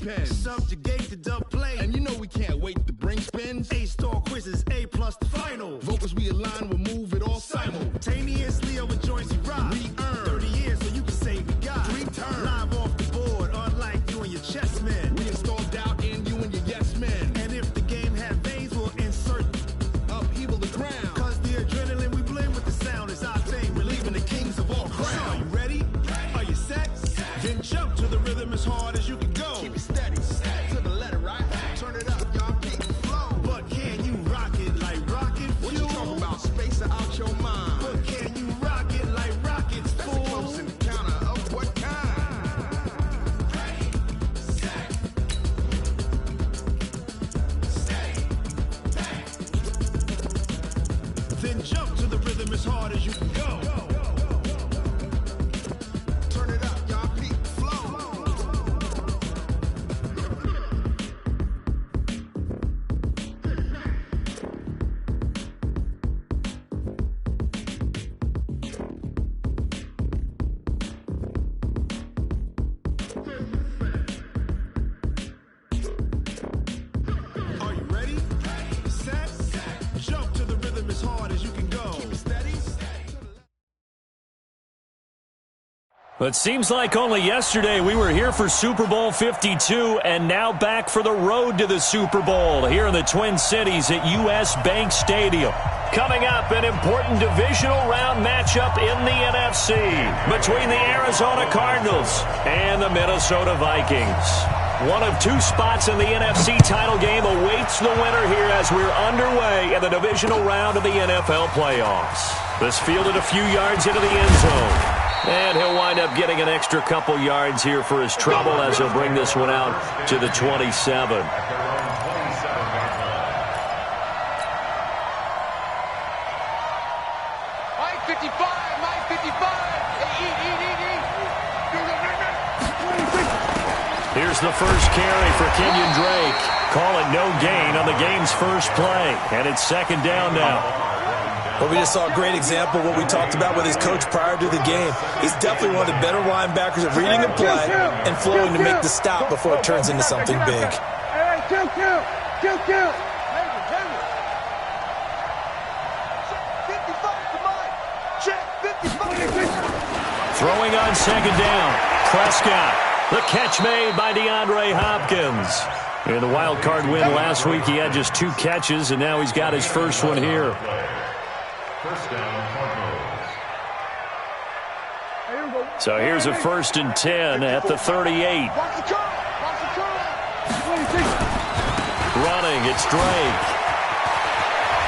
pen. Subjugate the dub play. And you know we can't wait to bring spins. A-star quizzes, A+ the final. Vocals we align, we'll move it all simultaneously over joints we rock. We earn 30 years so you can say we got 3 turns. Live off the board, unlike you and your chess men. We install doubt in you and your yes men. And if the game had veins, we'll insert upheaval the ground. Cause the adrenaline we blend with the sound is our thing. Relieving the kings of all crowns. So are you ready? Are you set? Then jump to the rhythm as hard as you can go. Keep it steady. To the letter, right? Turn it up, y'all. Keep it flow. But can you rock it like rocket fuel? What you talking about? Space out your mind. But can you rock it like rockets, fool? That's a close encounter of what kind? Ready, set, steady, bang. Then jump to the rhythm as hard as you can go. Turn it up, y'all. Keep it flow. Are you ready? Set, jump to the rhythm as hard as you can go. Keep it steady. It seems like only yesterday we were here for Super Bowl 52 and now back for the road to the Super Bowl here in the Twin Cities at US Bank Stadium. Coming up, an important divisional round matchup in the NFC between the Arizona Cardinals and the Minnesota Vikings. One of 2 spots in the NFC title game awaits the winner here as we're underway in the divisional round of the NFL playoffs. This fielded a few yards into the end zone. And he'll wind up getting an extra couple yards here for his trouble as he'll bring this one out to the 27. Mike 55, Mike 55. Here's the first carry for Kenyon Drake. Call it no gain on the game's first play. And it's second down now. Well, we just saw a great example of what we talked about with his coach prior to the game. He's definitely one of the better linebackers at reading a play and flowing to make the stop before it turns into something big. Throwing on second down. Prescott. The catch made by DeAndre Hopkins. In the wild card win last week, he had just 2 catches, and now he's got his first one here. First down, Cardinals. So here's a 1st and 10 at the 38. Running, it's Drake.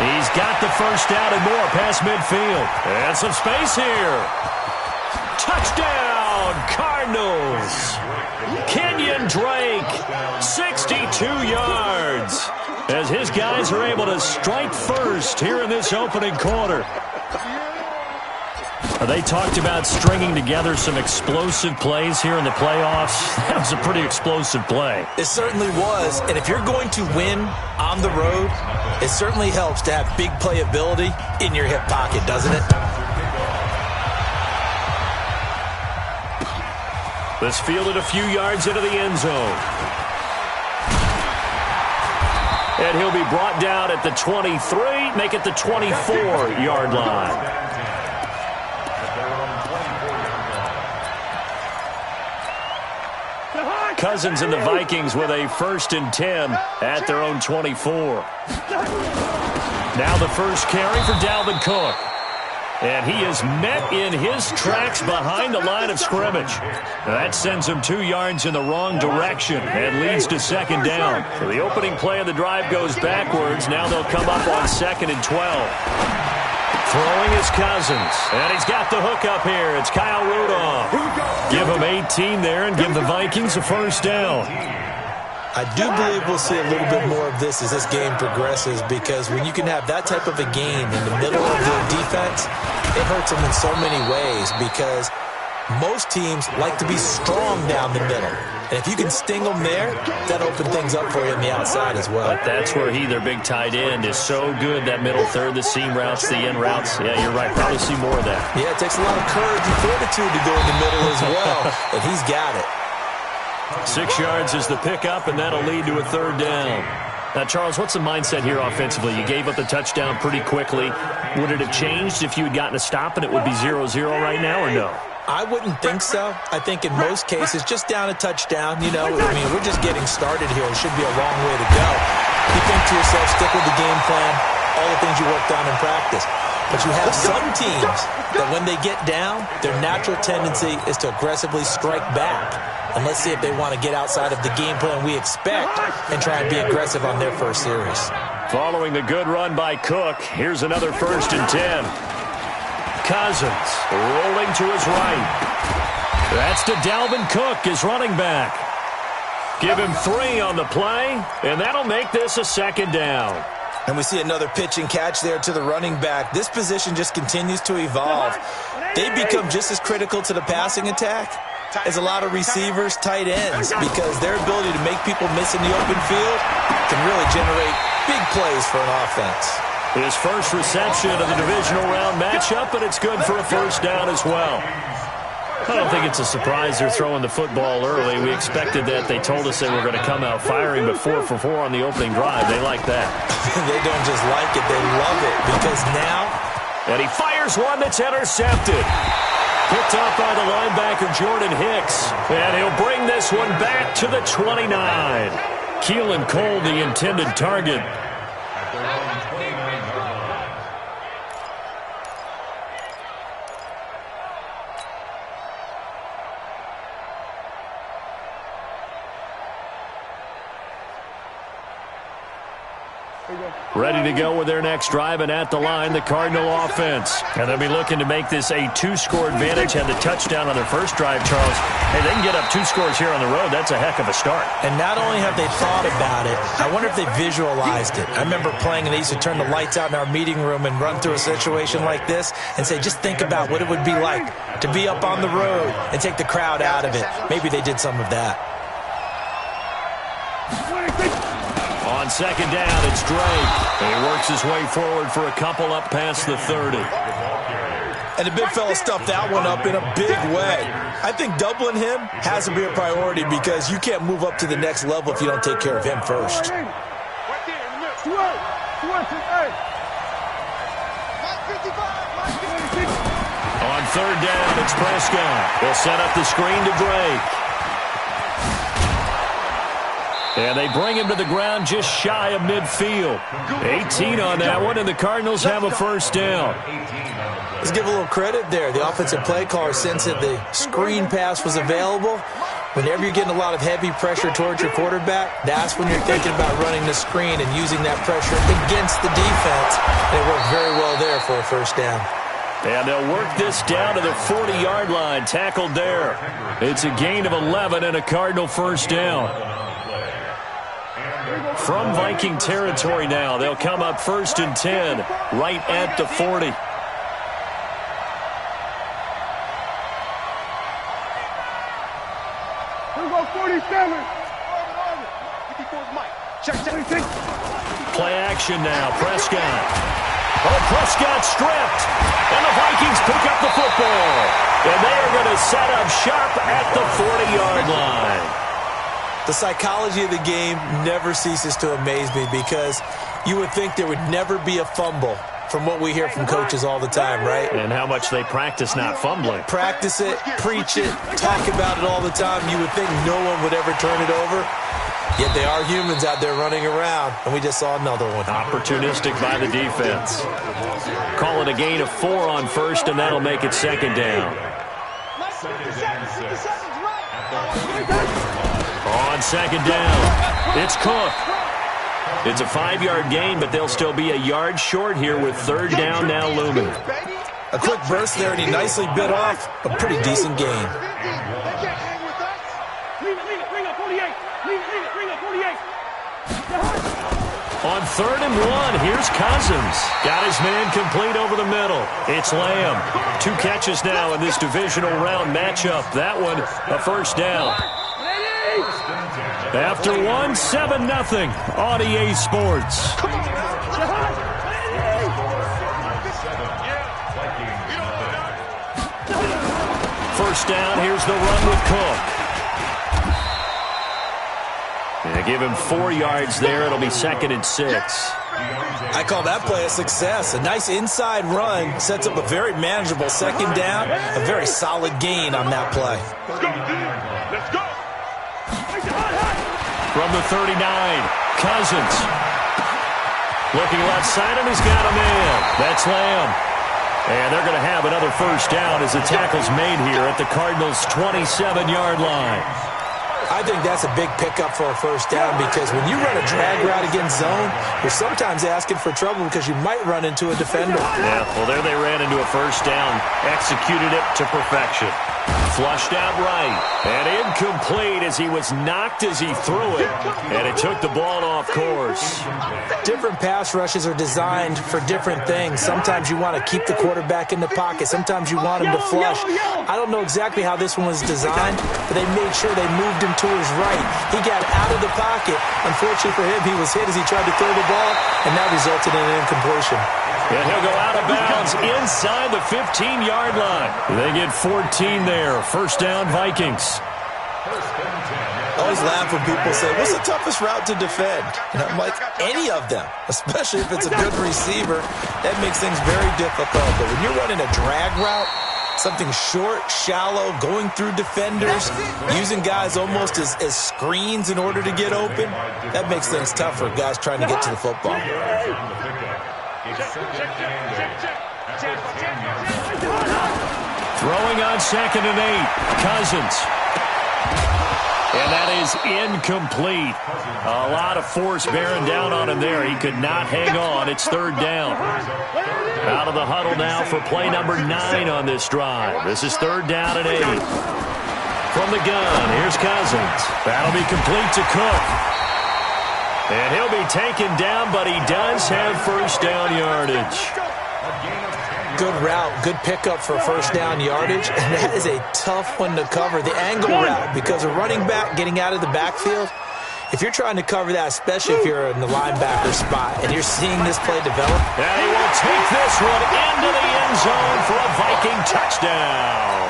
He's got the first down and more past midfield. And some space here. Touchdown, Cardinals. Kenyon Drake, 62 yards. As his guys are able to strike first here in this opening quarter. They talked about stringing together some explosive plays here in the playoffs. That was a pretty explosive play. It certainly was. And if you're going to win on the road, it certainly helps to have big playability in your hip pocket, doesn't it? This fielded a few yards into the end zone. And he'll be brought down at the 23, make it the 24-yard line. Cousins and the Vikings with a 1st and 10 at their own 24. Now the first carry for Dalvin Cook. And he is met in his tracks behind the line of scrimmage. That sends him 2 yards in the wrong direction and leads to second down. So the opening play of the drive goes backwards. Now they'll come up on 2nd and 12. Throwing his Cousins. And he's got the hook up here. It's Kyle Rudolph. Give him 18 there and give the Vikings a first down. I do believe we'll see a little bit more of this as this game progresses, because when you can have that type of a game in the middle of the defense, it hurts them in so many ways, because most teams like to be strong down the middle. And if you can sting them there, that opens things up for you on the outside as well. But that's where their big tight end, is so good, that middle third, the seam routes, the in routes. Yeah, you're right. Probably see more of that. Yeah, it takes a lot of courage and fortitude to go in the middle as well, and he's got it. 6 yards is the pickup, and that'll lead to a third down. Now, Charles, what's the mindset here offensively? You gave up the touchdown pretty quickly. Would it have changed if you had gotten a stop and it would be 0-0 right now, or no? I wouldn't think so. I think in most cases, just down a touchdown, you know, I mean, we're just getting started here. It should be a long way to go. You think to yourself, stick with the game plan, all the things you worked on in practice. But you have some teams that when they get down, their natural tendency is to aggressively strike back. And let's see if they want to get outside of the game plan we expect and try and be aggressive on their first series. Following the good run by Cook, here's another 1st and 10. Cousins rolling to his right. That's to Dalvin Cook, his running back. Give him 3 on the play, and that'll make this a 2nd down. And we see another pitch and catch there to the running back. This position just continues to evolve. They become just as critical to the passing attack as a lot of receivers, tight ends, because their ability to make people miss in the open field can really generate big plays for an offense. His first reception of the divisional round matchup, but it's good for a 1st down as well. I don't think it's a surprise they're throwing the football early. We expected that. They told us they were going to come out firing, but 4 for 4 on the opening drive. They like that. They don't just like it, they love it, because now... And he fires one that's intercepted. Picked off by the linebacker, Jordan Hicks. And he'll bring this one back to the 29. Keelan Cole, the intended target. Ready to go with their next drive, and at the line, the Cardinal offense. And they'll be looking to make this a 2-score advantage. Had the touchdown on their first drive, Charles. Hey, they can get up 2 scores here on the road. That's a heck of a start. And not only have they thought about it, I wonder if they visualized it. I remember playing, and they used to turn the lights out in our meeting room and run through a situation like this and say, just think about what it would be like to be up on the road and take the crowd out of it. Maybe they did some of that. On 2nd down, it's Drake. And he works his way forward for a couple up past the 30. And the big fella stuffed that one up in a big way. I think doubling him has to be a priority because you can't move up to the next level if you don't take care of him first. On 3rd down, it's Prescott. They'll set up the screen to Drake. And they bring him to the ground just shy of midfield. 18 on that one, and the Cardinals have a 1st down. Let's give a little credit there. The offensive play caller sensed that the screen pass was available. Whenever you're getting a lot of heavy pressure towards your quarterback, that's when you're thinking about running the screen and using that pressure against the defense. And it worked very well there for a 1st down. And they'll work this down to the 40-yard line, tackled there. It's a gain of 11 and a Cardinal 1st down. From Viking territory now, they'll come up 1st and 10, right at the 40. Play action now, Prescott. Oh, Prescott stripped, and the Vikings pick up the football. And they are going to set up shop at the 40-yard line. The psychology of the game never ceases to amaze me because you would think there would never be a fumble from what we hear from coaches all the time, right? And how much they practice not fumbling. Practice it, preach it, talk about it all the time. You would think no one would ever turn it over. Yet they are humans out there running around, and we just saw another one. Opportunistic by the defense. Call it a gain of 4 on 1st, and that'll make it 2nd down. On 2nd down, it's Cook. It's a 5-yard gain, but they'll still be a yard short here with 3rd down now looming. A quick burst there, and he nicely bit off a pretty decent gain. On 3rd and 1, here's Cousins. Got his man complete over the middle. It's Lamb. 2 catches now in this divisional round matchup. That one, a 1st down. After 1, 7-0 on EA Sports. First down, here's the run with Cook. They give him 4 yards there. It'll be 2nd and 6. I call that play a success. A nice inside run sets up a very manageable 2nd down. A very solid gain on that play. Let's go. From the 39, Cousins. Looking left side, and he's got a man. That's Lamb. And they're going to have another 1st down as the tackle's made here at the Cardinals' 27-yard line. I think that's a big pickup for a 1st down because when you run a drag route against zone, you're sometimes asking for trouble because you might run into a defender. Yeah, well, there they ran into a 1st down, executed it to perfection. Flushed out right, and incomplete as he was knocked as he threw it, and it took the ball off course. Different pass rushes are designed for different things. Sometimes you want to keep the quarterback in the pocket. Sometimes you want him to flush. I don't know exactly how this one was designed, but they made sure they moved him to his right. He got out of the pocket. Unfortunately for him, he was hit as he tried to throw the ball, and that resulted in an incompletion. And he'll go out of bounds inside the 15-yard line. They get 14 there. 1st down, Vikings. I always laugh when people say, what's the toughest route to defend? And I'm like, any of them, especially if it's a good receiver. That makes things very difficult. But when you're running a drag route, something short, shallow, going through defenders, using guys almost as screens in order to get open, that makes things tough for guys trying to get to the football. Throwing on 2nd and 8, Cousins. And that is incomplete. A lot of force bearing down on him there. He could not hang on. It's 3rd down. Out of the huddle now for play number 9 on this drive. This is 3rd down and 8. From the gun, here's Cousins. That'll be complete to Cook. And he'll be taken down, but he does have 1st down yardage. Good route, good pickup for 1st down yardage, and that is a tough one to cover. The angle route, because a running back getting out of the backfield, if you're trying to cover that, especially if you're in the linebacker spot, and you're seeing this play develop. And he will take this one into the end zone for a Viking touchdown.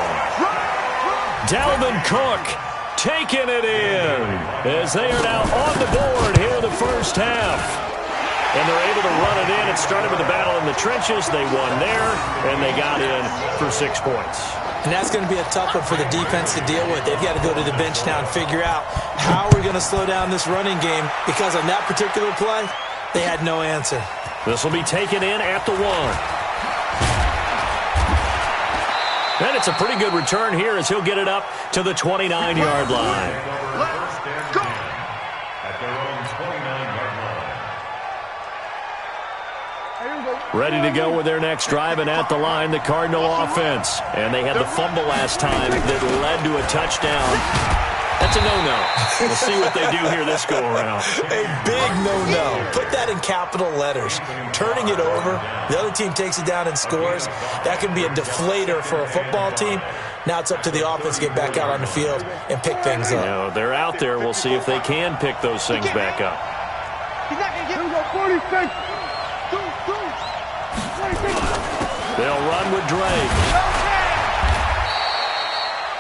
Dalvin Cook taking it in as they are now on the board here in the 1st half. And they're able to run it in. It started with a battle in the trenches. They won there, and they got in for 6 points. And that's going to be a tough one for the defense to deal with. They've got to go to the bench now and figure out how we're going to slow down this running game, because on that particular play, they had no answer. This will be taken in at the 1. And it's a pretty good return here as he'll get it up to the 29-yard line. Ready to go with their next drive, and at the line, the Cardinal offense. And they had the fumble last time that led to a touchdown. That's a no-no. We'll see what they do here this go-around. A big no-no. Put that in capital letters. Turning it over, the other team takes it down and scores. That can be a deflator for a football team. Now it's up to the offense to get back out on the field and pick things up. You know, they're out there. We'll see if they can pick those things back up. He's not going to get him. 46. They'll run with Drake.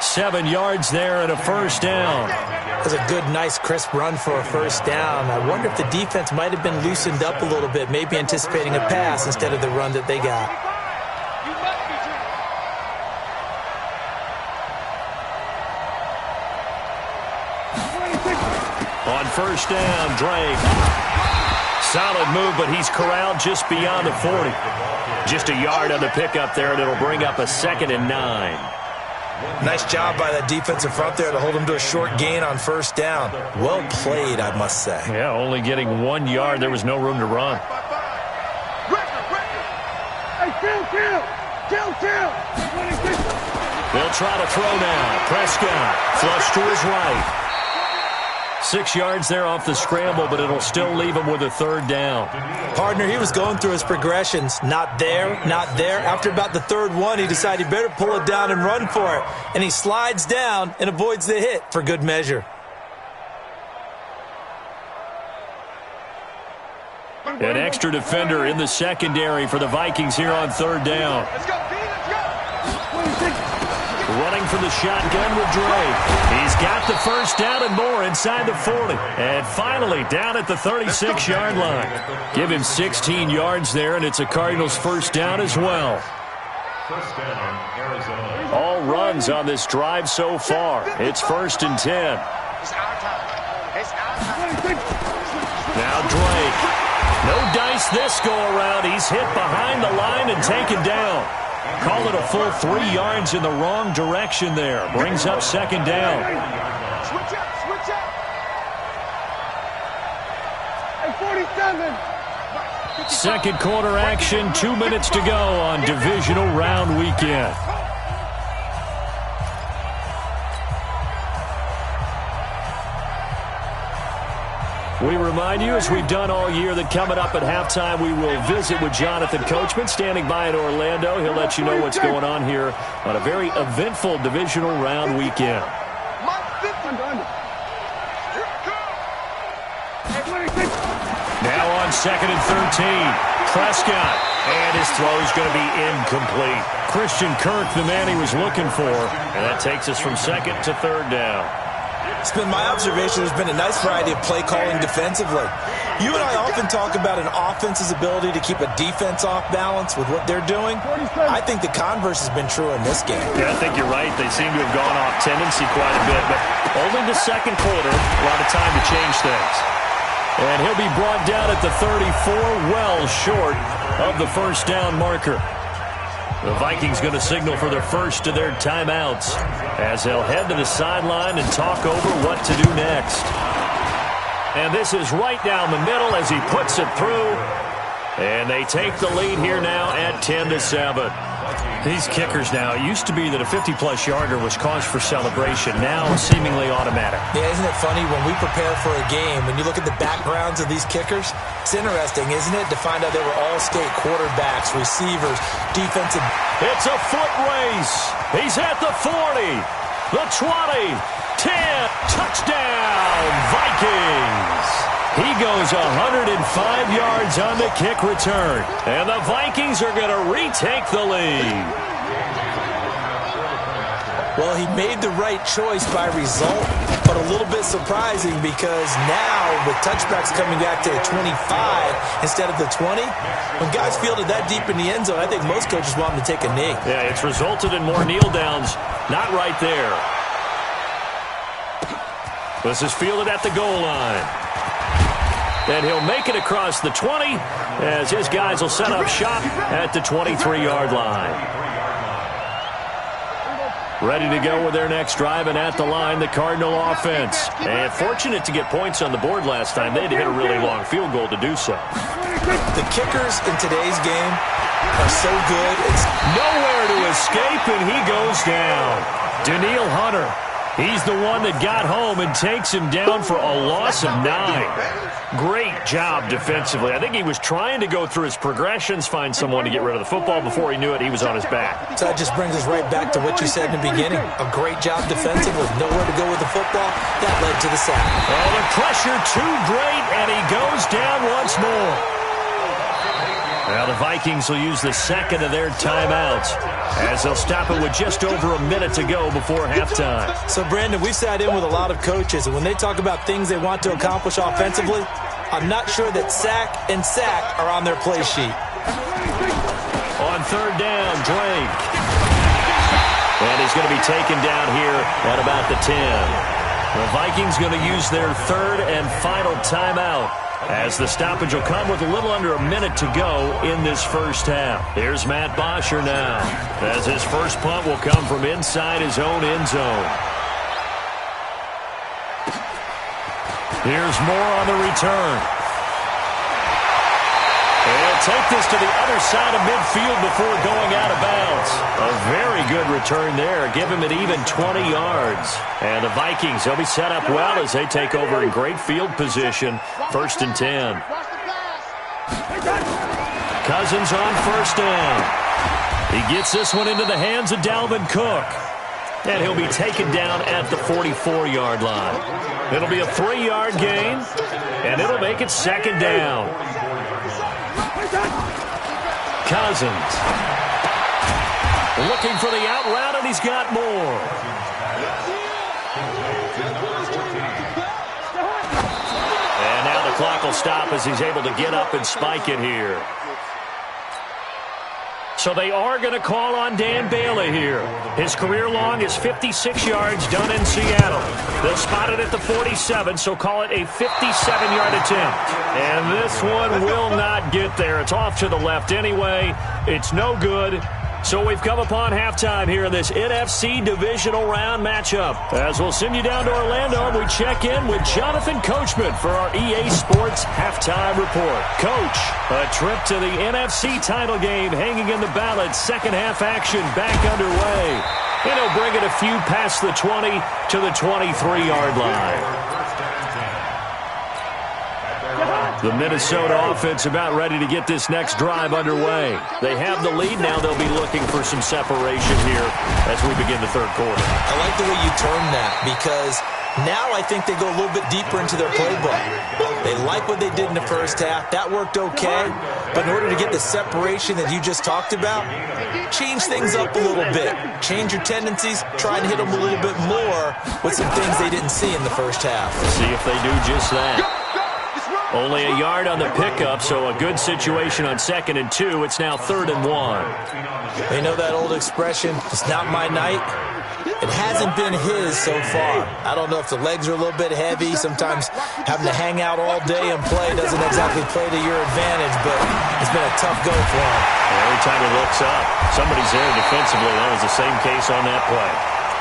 7 yards there and a 1st down. That was a good, nice, crisp run for a 1st down. I wonder if the defense might have been loosened up a little bit, maybe anticipating a pass instead of the run that they got. On 1st down, Drake. Solid move, but he's corralled just beyond the 40. Just a yard on the pickup there, and it'll bring up a 2nd and 9. Nice job by that defensive front there to hold him to a short gain on 1st down. Well played, I must say. Yeah, only getting 1 yard. There was no room to run. They'll try to throw now. Prescott flush to his right. 6 yards there off the scramble, but it'll still leave him with a 3rd down. Partner, he was going through his progressions. Not there, not there. After about the 3rd one, he decided he better pull it down and run for it. And he slides down and avoids the hit for good measure. An extra defender in the secondary for the Vikings here on 3rd down. Let's go, B, let's go. Running from the shotgun with Drake. He's got the first down and more inside the 40. And finally down at the 36-yard line. Give him 16 yards there, and it's a Cardinals first down as well. First down, Arizona. All runs on this drive so far. It's 1st and 10. Now Drake. No dice this go-around. He's hit behind the line and taken down. Call it a full 3 yards in the wrong direction there. Brings up 2nd down. Switch up, switch up. Hey, 47. Second quarter action, 2 minutes to go on divisional round weekend. We remind you, as we've done all year, that coming up at halftime, we will visit with Jonathan Coachman, standing by in Orlando. He'll let you know what's going on here on a very eventful divisional round weekend. Now on 2nd and 13, Prescott, and his throw is going to be incomplete. Christian Kirk, the man he was looking for, and that takes us from 2nd to 3rd down. It's been my observation there's been a nice variety of play calling defensively. You and I often talk about an offense's ability to keep a defense off balance with what they're doing. I think the converse has been true in this game. Yeah, I think you're right. They seem to have gone off tendency quite a bit, but only the second quarter, a lot of time to change things. And he'll be brought down at the 34, well short of the first down marker. The Vikings going to signal for their first of their timeouts as they'll head to the sideline and talk over what to do next. And this is right down the middle as he puts it through. And they take the lead here now at 10-7. These kickers now, it used to be that a 50-plus yarder was cause for celebration. Now seemingly automatic. Yeah, isn't it funny when we prepare for a game, when you look at the backgrounds of these kickers, it's interesting, isn't it, to find out they were all state quarterbacks, receivers, defensive. It's a foot race. He's at the 40, the 20, 10, touchdown, Vikings. He goes 105 yards on the kick return. And the Vikings are going to retake the lead. Well, he made the right choice by result, but a little bit surprising because now with touchbacks coming back to the 25 instead of the 20, when guys fielded that deep in the end zone, I think most coaches want them to take a knee. Yeah, it's resulted in more kneel downs. Not right there. This is fielded at the goal line. And he'll make it across the 20 as his guys will set up shop at the 23-yard line. Ready to go with their next drive, and at the line, the Cardinal offense. And fortunate to get points on the board last time. They had to hit a really long field goal to do so. The kickers in today's game are so good. It's nowhere to escape, and he goes down. Daniil Hunter. He's the one that got home and takes him down for a loss of 9. Great job defensively. I think he was trying to go through his progressions, find someone to get rid of the football. Before he knew it, he was on his back. So that just brings us right back to what you said in the beginning. A great job defensively. Nowhere to go with the football. That led to the sack. Oh, the pressure too great, and he goes down once more. Now the Vikings will use the second of their timeouts as they'll stop it with just over a minute to go before halftime. So, Brandon, we've sat in with a lot of coaches, and when they talk about things they want to accomplish offensively, I'm not sure that sack and sack are on their play sheet. On third down, Drake. And he's going to be taken down here at about the 10. The Vikings going to use their third and final timeout, as the stoppage will come with a little under a minute to go in this first half. Here's Matt Bosher now, as his first punt will come from inside his own end zone. Here's Moore on the return. He'll take this to the other side of midfield before going out of bounds. A very good return there. Give him an even 20 yards. And the Vikings, they'll be set up well as they take over in great field position. 1st and 10. Cousins on first down. He gets this one into the hands of Dalvin Cook. And he'll be taken down at the 44-yard line. It'll be a 3-yard gain, and it'll make it 2nd down. Cousins. Looking for the out route, and he's got more. And now the clock will stop as he's able to get up and spike it here. So they are going to call on Dan Bailey here. His career long is 56 yards done in Seattle. They'll spot it at the 47, so call it a 57-yard attempt. And this one will not get there. It's off to the left anyway. It's no good. So we've come upon halftime here in this NFC divisional round matchup. As we'll send you down to Orlando, we check in with Jonathan Coachman for our EA Sports halftime report. Coach, a trip to the NFC title game hanging in the balance. Second half action back underway. And he'll bring it a few past the 20 to the 23-yard line. The Minnesota offense about ready to get this next drive underway. They have the lead. Now they'll be looking for some separation here as we begin the third quarter. I like the way you term that because now I think they go a little bit deeper into their playbook. They like what they did in the first half. That worked okay. But in order to get the separation that you just talked about, change things up a little bit. Change your tendencies. Try and hit them a little bit more with some things they didn't see in the first half. See if they do just that. Only a yard on the pickup, so a good situation on 2nd and 2. It's now 3rd and 1. They know that old expression, it's not my night. It hasn't been his so far. I don't know if the legs are a little bit heavy. Sometimes having to hang out all day and play doesn't exactly play to your advantage, but it's been a tough go for him. Every time he looks up, somebody's there defensively. That was the same case on that play.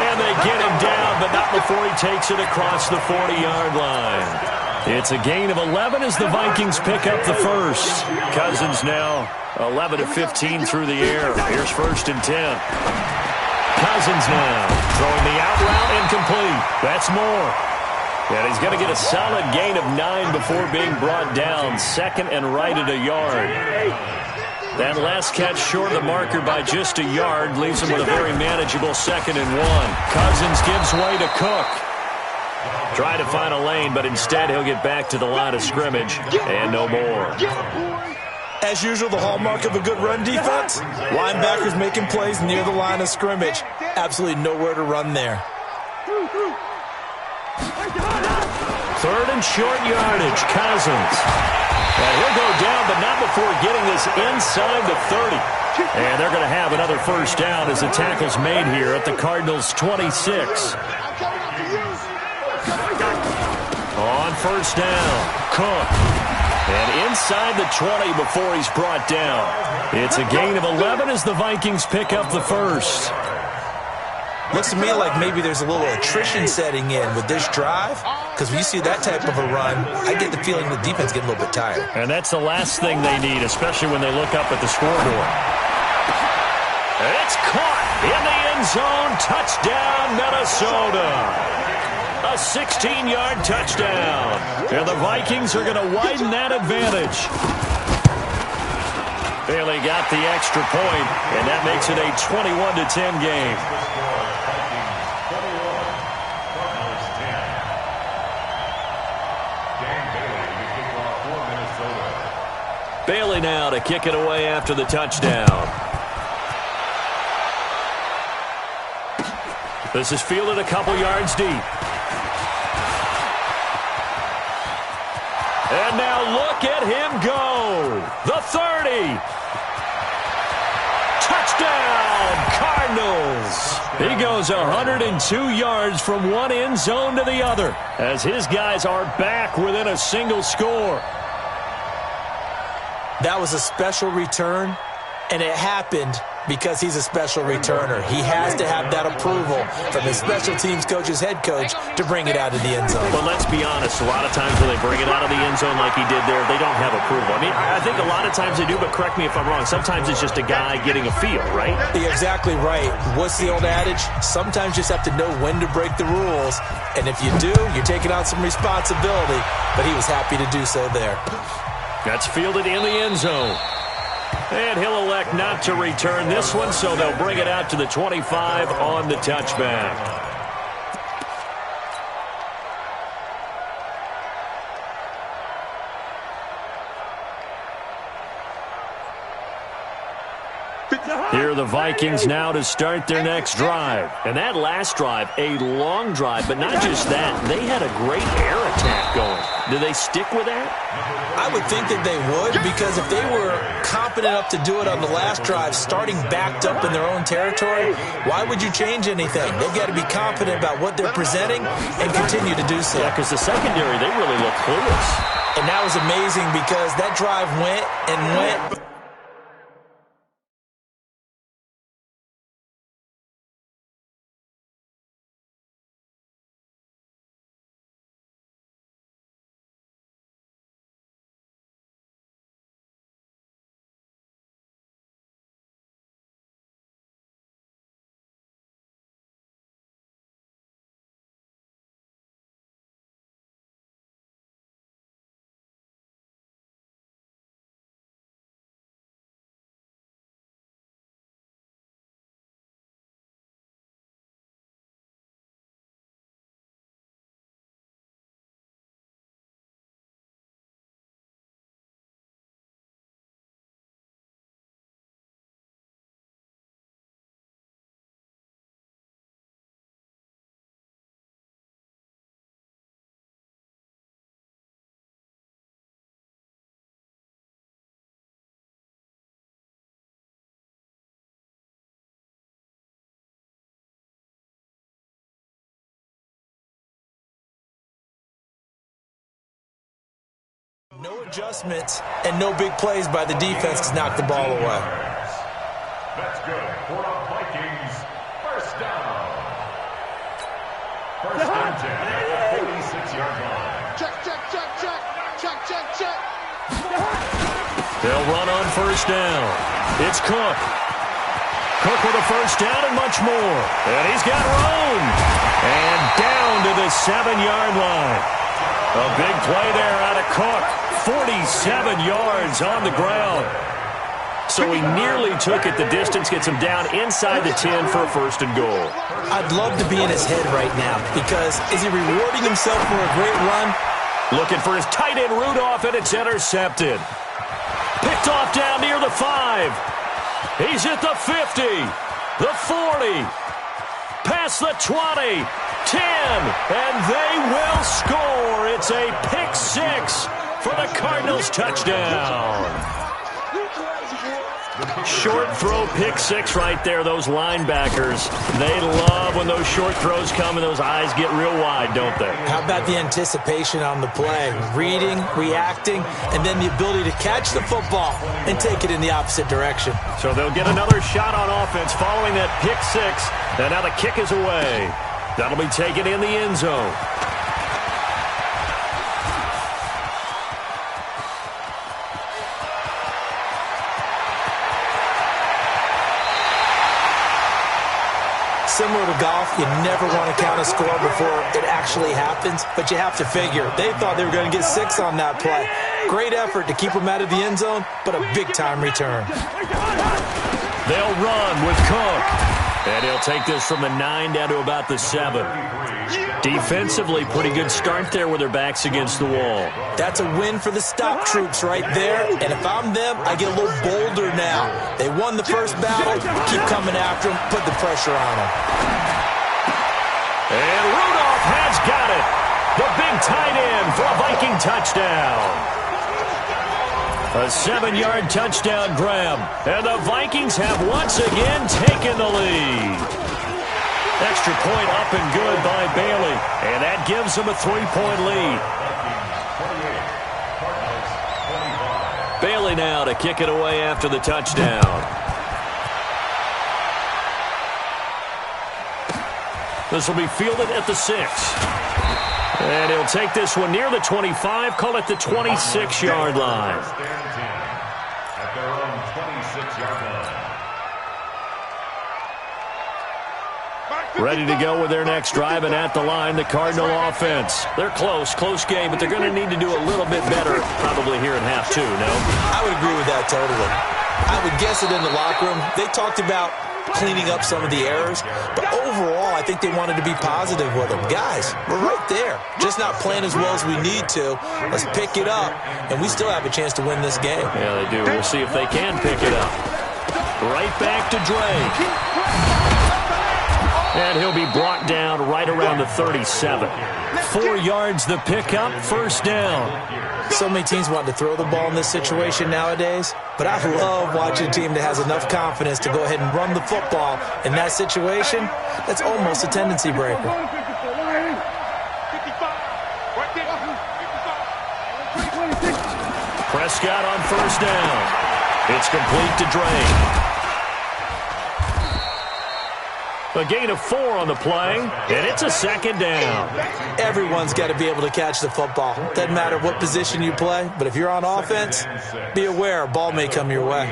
And they get him down, but not before he takes it across the 40-yard line. It's a gain of 11 as the Vikings pick up the first. Cousins now 11 of 15 through the air. Here's 1st and 10. Cousins now throwing the out route incomplete. That's more. And he's going to get a solid gain of 9 before being brought down. 2nd and right at a yard. That last catch short of the marker by just a yard leaves him with a very manageable 2nd and 1. Cousins gives way to Cook. Try to find a lane, but instead he'll get back to the line of scrimmage and no more. As usual, the hallmark of a good run defense, linebackers making plays near the line of scrimmage. Absolutely nowhere to run there. 3rd and short yardage, Cousins. And he'll go down, but not before getting this inside the 30. And they're going to have another first down as the tackle's made here at the Cardinals' 26. On first down, Cook. And inside the 20 before he's brought down. It's a gain of 11 as the Vikings pick up the first. Looks to me like maybe there's a little attrition setting in with this drive. Because when you see that type of a run, I get the feeling the defense getting a little bit tired. And that's the last thing they need, especially when they look up at the scoreboard. It's caught in the end zone. Touchdown, Minnesota. A 16-yard touchdown. And the Vikings are going to widen that advantage. Bailey got the extra point, and that makes it a 21-10 game. Bailey now to kick it away after the touchdown. This is fielded a couple yards deep. And now look at him go. The 30. Touchdown, Cardinals. He goes 102 yards from one end zone to the other as his guys are back within a single score. That was a special return, and it happened because he's a special returner. He has to have that approval from his special teams coach's head coach to bring it out of the end zone. But let's be honest, a lot of times when they bring it out of the end zone like he did there, they don't have approval. I mean, I think a lot of times they do, but correct me if I'm wrong. Sometimes it's just a guy getting a feel, right? You're exactly right. What's the old adage? Sometimes you just have to know when to break the rules, and if you do, you're taking on some responsibility, but he was happy to do so there. That's fielded in the end zone. And he'll elect not to return this one, so they'll bring it out to the 25 on the touchback. Here are the Vikings now to start their next drive. And that last drive, a long drive, but not just that. They had a great air attack going. Do they stick with that? I would think that they would, because if they were confident enough to do it on the last drive, starting backed up in their own territory, why would you change anything? They've got to be confident about what they're presenting and continue to do so. Yeah, because the secondary, they really look clueless. And that was amazing because that drive went and went. No adjustments and no big plays by the defense to knock the ball away. That's good for the Vikings. First down. First and 10 at the 46-yard line. Check, check, check, check. Check, check, check. They'll run on first down. It's Cook. Cook with a first down and much more. And he's got room. And down to the 7-yard line. A big play there out of Cook. 47 yards on the ground. So he nearly took it the distance, gets him down inside the 10 for a first and goal. I'd love to be in his head right now because is he rewarding himself for a great run? Looking for his tight end Rudolph, and it's intercepted. Picked off down near the 5. He's at the 50, the 40, past the 20, 10, and they will score. It's a pick 6 for the Cardinals touchdown. Short throw pick 6 right there. Those linebackers, they love when those short throws come and those eyes get real wide, don't they? How about the anticipation on the play? Reading, reacting, and then the ability to catch the football and take it in the opposite direction. So they'll get another shot on offense following that pick 6. And now the kick is away. That'll be taken in the end zone. Similar to golf, you never want to count a score before it actually happens, but you have to figure. They thought they were going to get 6 on that play. Great effort to keep them out of the end zone, but a big-time return. They'll run with Cook. And he'll take this from the 9 down to about the 7. Defensively, pretty good start there with their backs against the wall. That's a win for the stop troops right there. And if I'm them, I get a little bolder now. They won the first battle. Keep coming after them. Put the pressure on them. And Rudolph has got it. The big tight end for a Viking touchdown. A 7-yard touchdown grab. And the Vikings have once again taken the lead. Extra point up and good by Bailey. And that gives them a 3-point lead. Bailey now to kick it away after the touchdown. This will be fielded at the 6. And he'll take this one near the 25, call it the 26-yard line. At their own 26-yard line. Ready to go with their next drive, and at the line, the Cardinal offense. They're close game, but they're going to need to do a little bit better probably here at half 2, no? I would agree with that totally. I would guess it in the locker room. They talked about cleaning up some of the errors, but overall, I think they wanted to be positive with them. Guys, we're right there. Just not playing as well as we need to. Let's pick it up, and we still have a chance to win this game. Yeah, they do. We'll see if they can pick it up. Right back to Drake. And he'll be brought down right around the 37. 4 yards the pickup, first down. So many teams want to throw the ball in this situation nowadays, but I love watching a team that has enough confidence to go ahead and run the football. In that situation, that's almost a tendency breaker. Prescott on first down. It's complete to Drake. A gain of 4 on the play, and it's a second down. Everyone's got to be able to catch the football. Doesn't matter what position you play, but if you're on offense, be aware a ball may come your way.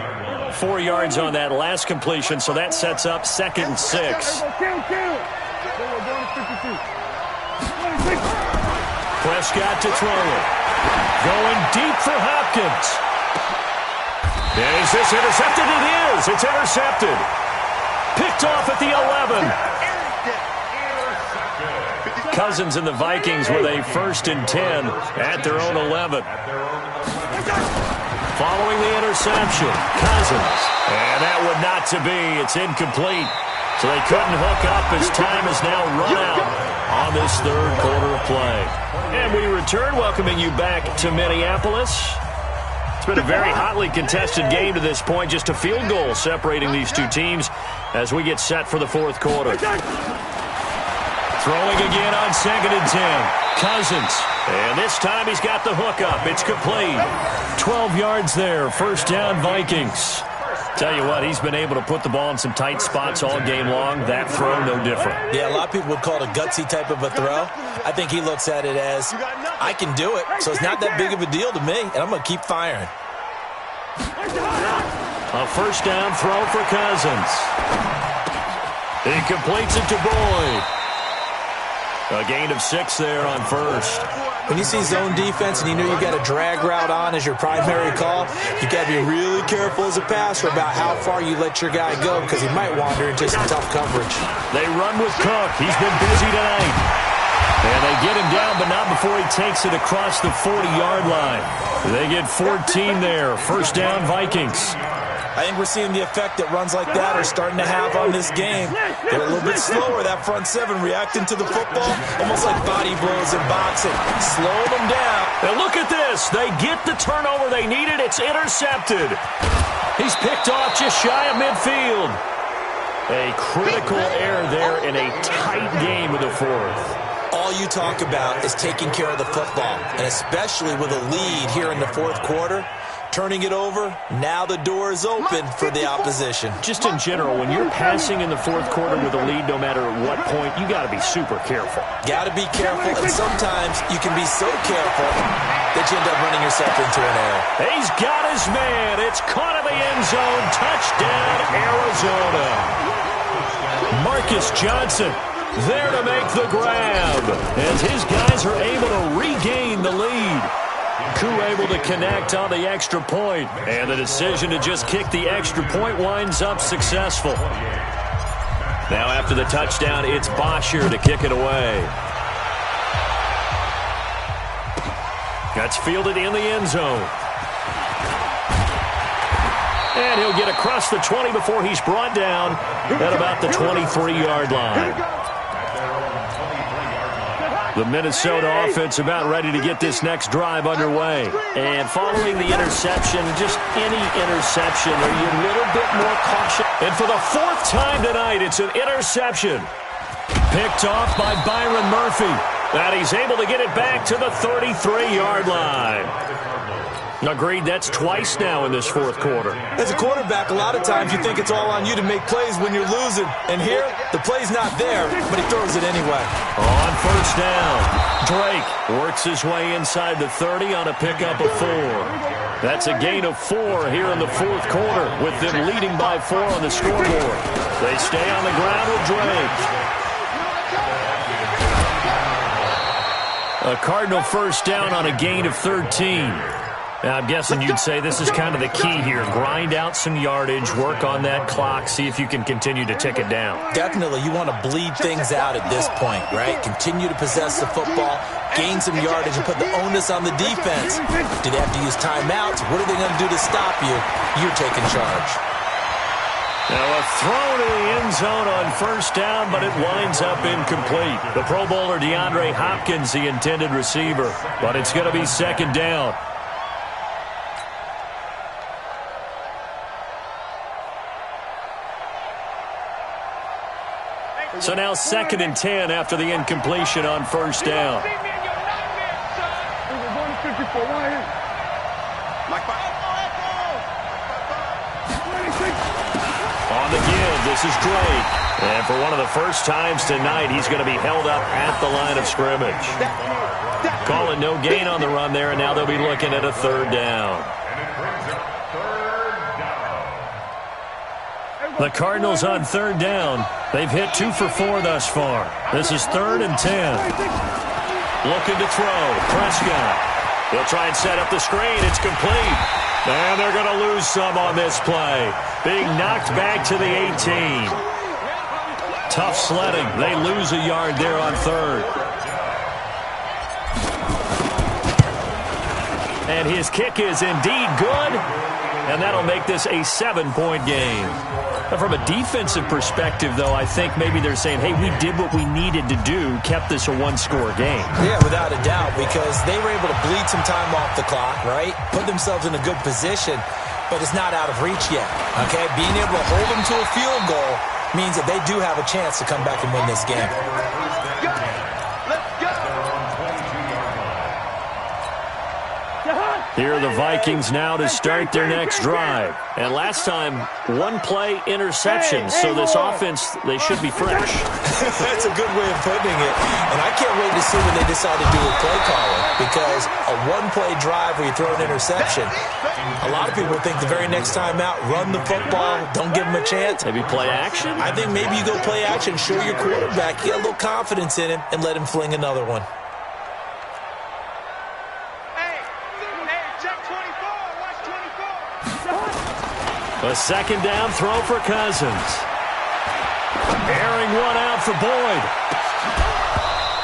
4 yards on that last completion, so that sets up 2nd and 6. Prescott to throw it. Going deep for Hopkins. Is this intercepted? It is. It's intercepted. Picked off at the 11. Cousins and the Vikings with a 1st and 10 at their own 11. Following the interception, Cousins. And that would not to be. It's incomplete. So they couldn't hook up as time is now run out on this 3rd quarter of play. And we return, welcoming you back to Minneapolis. It's been a very hotly contested game to this point. Just a field goal separating these two teams as we get set for the 4th quarter. Throwing again on 2nd and 10. Cousins. And this time he's got the hookup. It's complete. 12 yards there. First down, Vikings. Tell you what, he's been able to put the ball in some tight spots all game long. That throw, no different. Yeah, a lot of people would call it a gutsy type of a throw. I think he looks at it as, I can do it, so it's not that big of a deal to me, and I'm going to keep firing. A first down throw for Cousins. He completes it to Boyd. A gain of 6 there on first. When you see zone defense and you know you got a drag route on as your primary call, you got to be really careful as a passer about how far you let your guy go because he might wander into some tough coverage. They run with Cook. He's been busy tonight. And they get him down, but not before he takes it across the 40-yard line. They get 14 there. First down, Vikings. I think we're seeing the effect that runs like that are starting to have on this game. They're a little bit slower, that front 7, reacting to the football, almost like body blows in boxing, slowing them down. And look at this. They get the turnover they needed. It's intercepted. He's picked off just shy of midfield. A critical error there in a tight game of the 4th. All you talk about is taking care of the football, and especially with a lead here in the 4th quarter. Turning it over, now the door is open for the opposition. Just in general, when you're passing in the 4th quarter with a lead, no matter at what point, you got to be super careful. Got to be careful, and sometimes you can be so careful that you end up running yourself into an error. He's got his man. It's caught in the end zone. Touchdown, Arizona. Marcus Johnson there to make the grab as his guys are able to regain the lead. Koo able to connect on the extra point, and the decision to just kick the extra point winds up successful. Now after the touchdown, it's Bosher to kick it away. That's fielded in the end zone. And he'll get across the 20 before he's brought down at about the 23-yard line. The Minnesota offense about ready to get this next drive underway. And following the interception, just any interception, are you a little bit more cautious? And for the 4th time tonight, it's an interception. Picked off by Byron Murphy. And he's able to get it back to the 33-yard line. Agreed, that's twice now in this 4th quarter. As a quarterback, a lot of times you think it's all on you to make plays when you're losing. And here, the play's not there, but he throws it anyway. On first down, Drake works his way inside the 30 on a pickup of 4. That's a gain of 4 here in the 4th quarter, with them leading by 4 on the scoreboard. They stay on the ground with Drake. A Cardinal first down on a gain of 13. Now, I'm guessing you'd say this is kind of the key here. Grind out some yardage, work on that clock, see if you can continue to tick it down. Definitely. You want to bleed things out at this point, right? Continue to possess the football, gain some yardage, and put the onus on the defense. Do they have to use timeouts? What are they going to do to stop you? You're taking charge. Now a throw to the end zone on first down, but it winds up incomplete. The Pro Bowler DeAndre Hopkins, the intended receiver, but it's going to be second down. So now 2nd and 10 after the incompletion on first down. On the give, this is Drake. And for one of the first times tonight, he's going to be held up at the line of scrimmage. Calling no gain on the run there, and now they'll be looking at a 3rd down. The Cardinals on 3rd down. They've hit 2 for 4 thus far. This is 3rd and 10. Looking to throw. Prescott. He'll try and set up the screen. It's complete. And they're going to lose some on this play. Being knocked back to the 18. Tough sledding. They lose a yard there on 3rd. And his kick is indeed good. And that'll make this a 7-point game. From a defensive perspective, though, I think maybe they're saying, hey, we did what we needed to do, kept this a 1-score game. Yeah, without a doubt, because they were able to bleed some time off the clock, right? Put themselves in a good position, but it's not out of reach yet, okay? Being able to hold them to a field goal means that they do have a chance to come back and win this game. Here are the Vikings now to start their next drive. And last time, 1-play interception. So this offense, they should be fresh. That's a good way of putting it. And I can't wait to see when they decide to do a play calling. Because a 1-play drive where you throw an interception, a lot of people think the very next time out, run the football, don't give them a chance. Maybe play action? I think maybe you go play action, show your quarterback, get a little confidence in him, and let him fling another one. A 2nd down throw for Cousins. Airing one out for Boyd.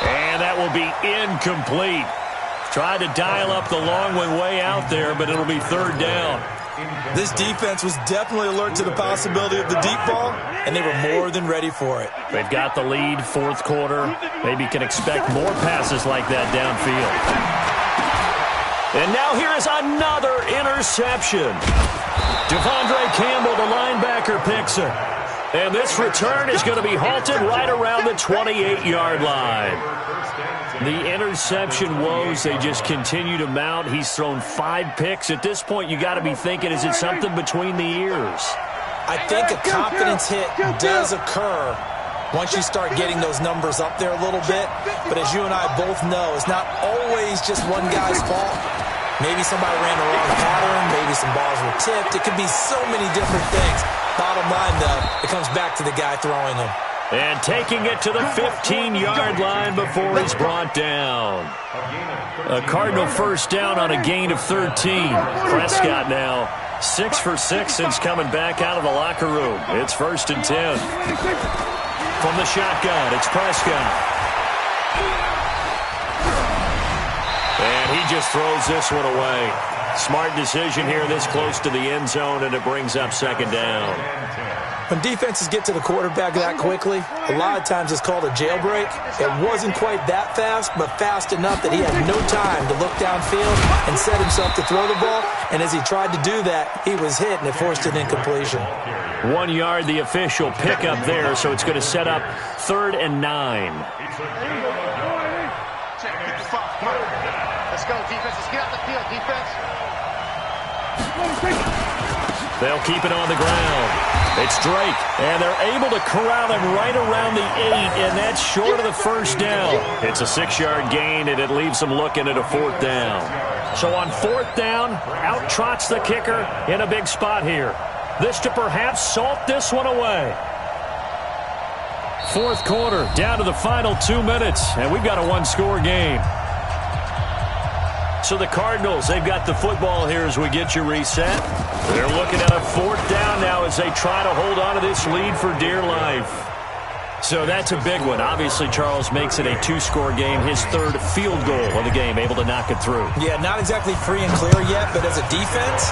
And that will be incomplete. Tried to dial up the long one way out there, but it'll be 3rd down. This defense was definitely alert to the possibility of the deep ball, and they were more than ready for it. They've got the lead, 4th quarter. Maybe can expect more passes like that downfield. And now here is another interception. Devondre Campbell, the linebacker, picks it. And this return is going to be halted right around the 28-yard line. The interception woes, they just continue to mount. He's thrown 5 picks. At this point, you got to be thinking, is it something between the ears? I think a confidence hit does occur once you start getting those numbers up there a little bit. But as you and I both know, it's not always just one guy's fault. Maybe somebody ran the wrong pattern. Maybe some balls were tipped. It could be so many different things. Bottom line, though, it comes back to the guy throwing them. And taking it to the 15-yard line before he's brought down. A Cardinal 1st down on a gain of 13. Prescott now 6 for 6 since coming back out of the locker room. It's 1st and 10. From the shotgun, it's Prescott. And he just throws this one away. Smart decision here this close to the end zone, and it brings up 2nd down. When defenses get to the quarterback that quickly, a lot of times it's called a jailbreak. It wasn't quite that fast, but fast enough that he had no time to look downfield and set himself to throw the ball. And as he tried to do that, he was hit, and it forced an incompletion. 1 yard, the official pickup there, so it's going to set up 3rd and 9. Let's go, defense. Let's get out the field, defense. They'll keep it on the ground. It's Drake, and they're able to corral him right around the 8, and that's short of the 1st down. It's a 6-yard gain, and it leaves them looking at a 4th down. So on 4th down, out trots the kicker in a big spot here. This to perhaps salt this one away. 4th quarter, down to the final 2 minutes, and we've got a 1-score game. So the Cardinals, they've got the football here as we get you reset. They're looking at a 4th down now as they try to hold on to this lead for dear life. So that's a big one. Obviously, Charles makes it a two-score game, his third field goal of the game, able to knock it through. Yeah, not exactly free and clear yet, but as a defense,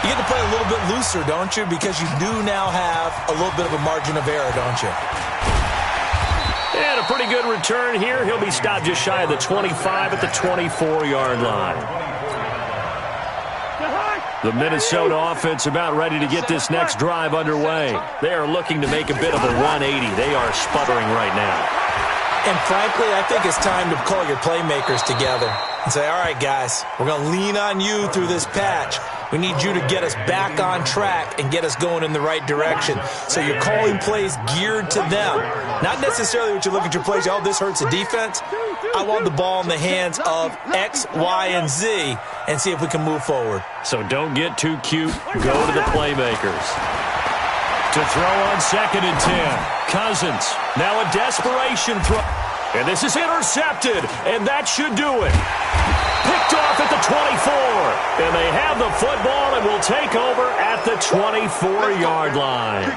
you get to play a little bit looser, don't you? Because you do now have a little bit of a margin of error, don't you? And a pretty good return here. He'll be stopped just shy of the 25 at the 24-yard line. The Minnesota offense about ready to get this next drive underway. They are looking to make a bit of a 180. They are sputtering right now. And frankly, I think it's time to call your playmakers together and say, all right, guys, we're going to lean on you through this patch. We need you to get us back on track and get us going in the right direction. So you're calling plays geared to them. Not necessarily what you look at your plays, oh, this hurts the defense. I want the ball in the hands of X, Y, and Z and see if we can move forward. So don't get too cute. Go to the playmakers. To throw on 2nd and 10. Cousins. Now a desperation throw. And this is intercepted. And that should do it. Picked off at the 24. And they have the football and will take over at the 24-yard line.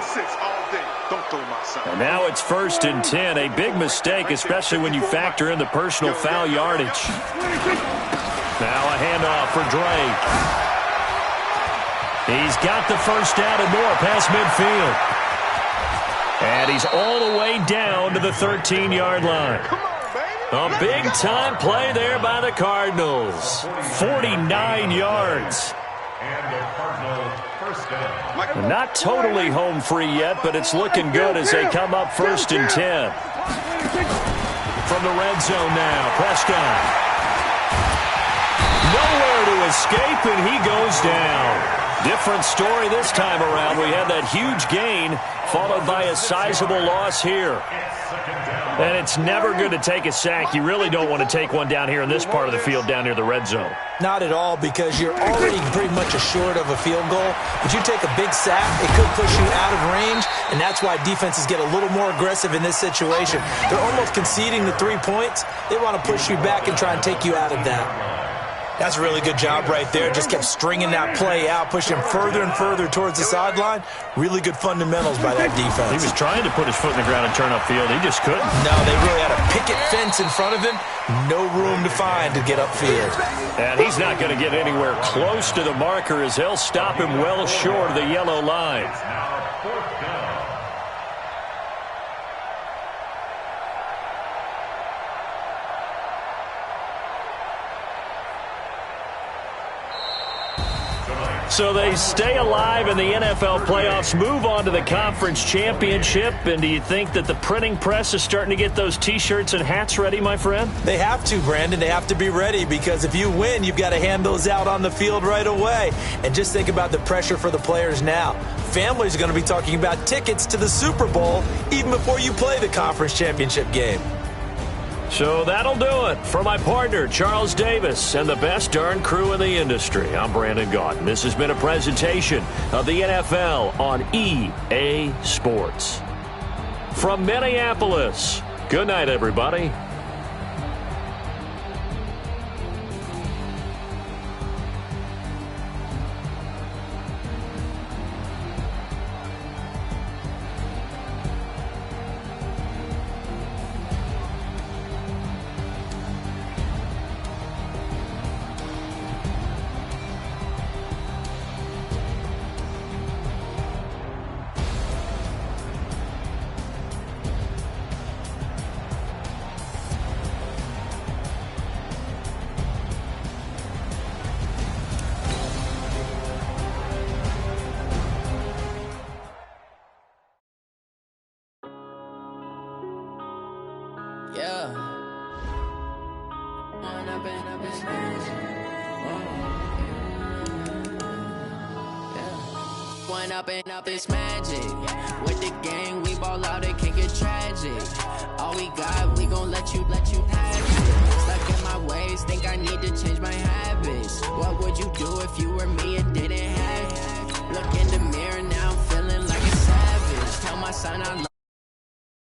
And now it's 1st and 10. A big mistake, especially when you factor in the personal foul yardage. Now a handoff for Drake. He's got the first down and more past midfield. And he's all the way down to the 13-yard line. A big-time play there by the Cardinals. 49 yards. Not totally home free yet, but it's looking good as they come up 1st and 10. From the red zone now, Prescott. Nowhere to escape, and he goes down. Different story this time around. We had that huge gain, followed by a sizable loss here. And it's never good to take a sack. You really don't want to take one down here in this part of the field, down near the red zone. Not at all, because you're already pretty much assured of a field goal. But you take a big sack, it could push you out of range, and that's why defenses get a little more aggressive in this situation. They're almost conceding the 3 points. They want to push you back and try and take you out of that. That's a really good job right there. Just kept stringing that play out, pushing him further and further towards the sideline. Really good fundamentals by that defense. He was trying to put his foot in the ground and turn upfield. He just couldn't. No, they really had a picket fence in front of him. No room to find to get upfield. And he's not going to get anywhere close to the marker as they'll stop him well short of the yellow line. So they stay alive in the NFL playoffs, move on to the conference championship. And do you think that the printing press is starting to get those T-shirts and hats ready, my friend? They have to, Brandon. They have to be ready, because if you win, you've got to hand those out on the field right away. And just think about the pressure for the players now. Families are going to be talking about tickets to the Super Bowl even before you play the conference championship game. So that'll do it. For my partner, Charles Davis, and the best darn crew in the industry, I'm Brandon Gaudin. This has been a presentation of the NFL on EA Sports. From Minneapolis, good night, everybody. Up this magic with the gang, we ball out, it can get tragic. All we got, we gon' let you have